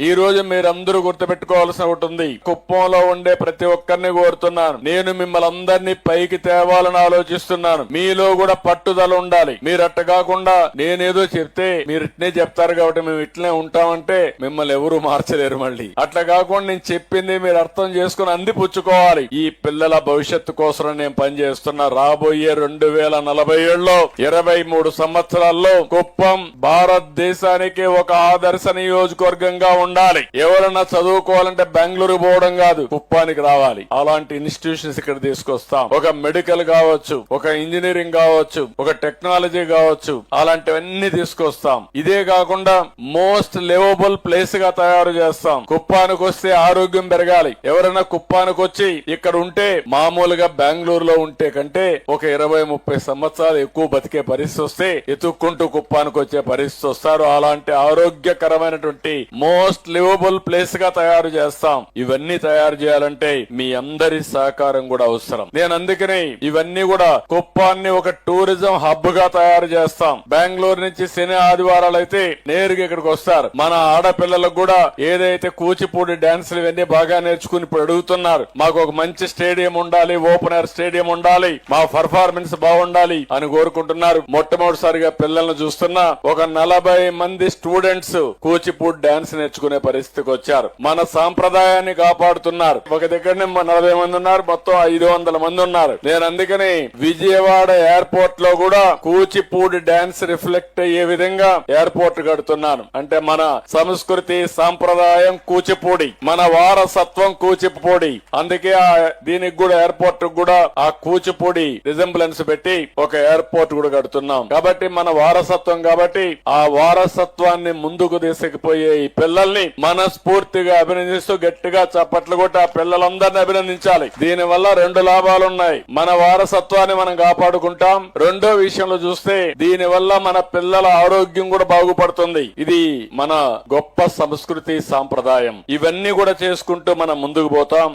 ఈ రోజు మీరందరూ గుర్తుపెట్టుకోవాల్సిన ఒకటి ఉంది. కుప్పంలో ఉండే ప్రతి ఒక్కరిని కోరుతున్నాను, నేను మిమ్మల్ని అందరినీ పైకి తేవాలని ఆలోచిస్తున్నాను. మీలో కూడా పట్టుదల ఉండాలి. మీరు అట్ట కాకుండా నేనేదో చెప్తే మీరు ఇట్నే చెప్తారు కాబట్టి మేము ఇట్లనే ఉంటామంటే మిమ్మల్ని ఎవరు మార్చలేరు. మళ్ళీ అట్లా కాకుండా నేను చెప్పింది మీరు అర్థం చేసుకుని అందిపుచ్చుకోవాలి. ఈ పిల్లల భవిష్యత్తు కోసం నేను పనిచేస్తున్నా. రాబోయే 2047లో 23 సంవత్సరాల్లో కుప్పం భారతదేశానికి ఒక ఆదర్శ నియోజకవర్గంగా ఉండాలి. ఎవరన్నా చదువుకోవాలంటే బెంగళూరు పోవడం కాదు, కుప్పానికి రావాలి. అలాంటి ఇన్స్టిట్యూషన్స్ ఇక్కడ తీసుకొస్తాం. ఒక మెడికల్ కావచ్చు, ఒక ఇంజనీరింగ్ కావచ్చు, ఒక టెక్నాలజీ కావచ్చు, అలాంటివన్నీ తీసుకొస్తాం. ఇదే కాకుండా మోస్ట్ లివబుల్ ప్లేస్ గా తయారు చేస్తాం. కుప్పానికి వస్తే ఆరోగ్యం పెరగాలి. ఎవరైనా కుప్పానికి వచ్చి ఇక్కడ ఉంటే మామూలుగా బెంగళూరులో ఉంటే కంటే ఒక 20-30 సంవత్సరాలు ఎక్కువ బతికే పరిస్థితి వస్తే ఎత్తుక్కుంటూ కుప్పానికి వచ్చే పరిస్థితి వస్తారు. అలాంటి ఆరోగ్యకరమైనటువంటి మోస్ట్ లివబుల్ ప్లేస్ గా తయారు చేస్తాం. ఇవన్నీ తయారు చేయాలంటే మీ అందరి సహకారం కూడా అవసరం. నేను అందుకని ఇవన్నీ కూడా కుప్పాన్ని ఒక టూరిజం హబ్ గా తయారు చేస్తాం. బెంగళూరు నుంచి శని ఆదివారాలు అయితే నేరుగా ఇక్కడికి వస్తారు. మన ఆడపిల్లలకు కూడా ఏదైతే కూచిపూడి డాన్సులు ఇవన్నీ బాగా నేర్చుకుని ఇప్పుడు అడుగుతున్నారు, మాకు ఒక మంచి స్టేడియం ఉండాలి, ఓపెన్ ఎయిర్ స్టేడియం ఉండాలి, మా పర్ఫార్మెన్స్ బాగుండాలి అని కోరుకుంటున్నారు. మొట్టమొదటిసారిగా పిల్లలను చూస్తున్నా ఒక 40 మంది స్టూడెంట్స్ కూచిపూడి డాన్స్ నేర్చుకునే పరిస్థితికి వచ్చారు. మన సాంప్రదాయాన్ని కాపాడుతున్నారు. ఒక దగ్గరనే 40 మంది ఉన్నారు, మొత్తం 500 మంది ఉన్నారు. నేను అందుకని విజయవాడ ఎయిర్పోర్ట్ లో కూడా కూచిపూడి డాన్స్ రిఫ్లెక్ట్ అయ్యే విధంగా ఎయిర్పోర్ట్ కడుతున్నాను. అంటే మన సంస్కృతి సాంప్రదాయం కూచిపూడి, మన వారసత్వం కూచిపూడి. అందుకే దీనికి కూడా ఎయిర్పోర్ట్ కూడా ఆ కూచిపూడి రిజెంబ్లెన్స్ పెట్టి ఒక ఎయిర్పోర్ట్ కూడా కడుతున్నాం. కాబట్టి మన వారసత్వం, కాబట్టి ఆ వారసత్వాన్ని ముందుకు తీసుకుపోయే ఈ పిల్లల్ని మనస్ఫూర్తిగా అభినందిస్తూ గట్టిగా చప్పట్లు కొట్టి ఆ పిల్లలందరినీ అభినందించాలి. దీని వల్ల 2 లాభాలున్నాయి. మన వారసత్వాన్ని మనం కాపాడుకుంటాం. రెండో విషయంలో చూస్తే దీని వల్ల మన పిల్లల ఆరోగ్యం కూడా బాగుపడుతుంది. ఇది మన గొప్ప సంస్కృతి సాంప్రదాయం. ఇవన్నీ కూడా చేసుకుంటూ మనం ముందుకు పోతాం.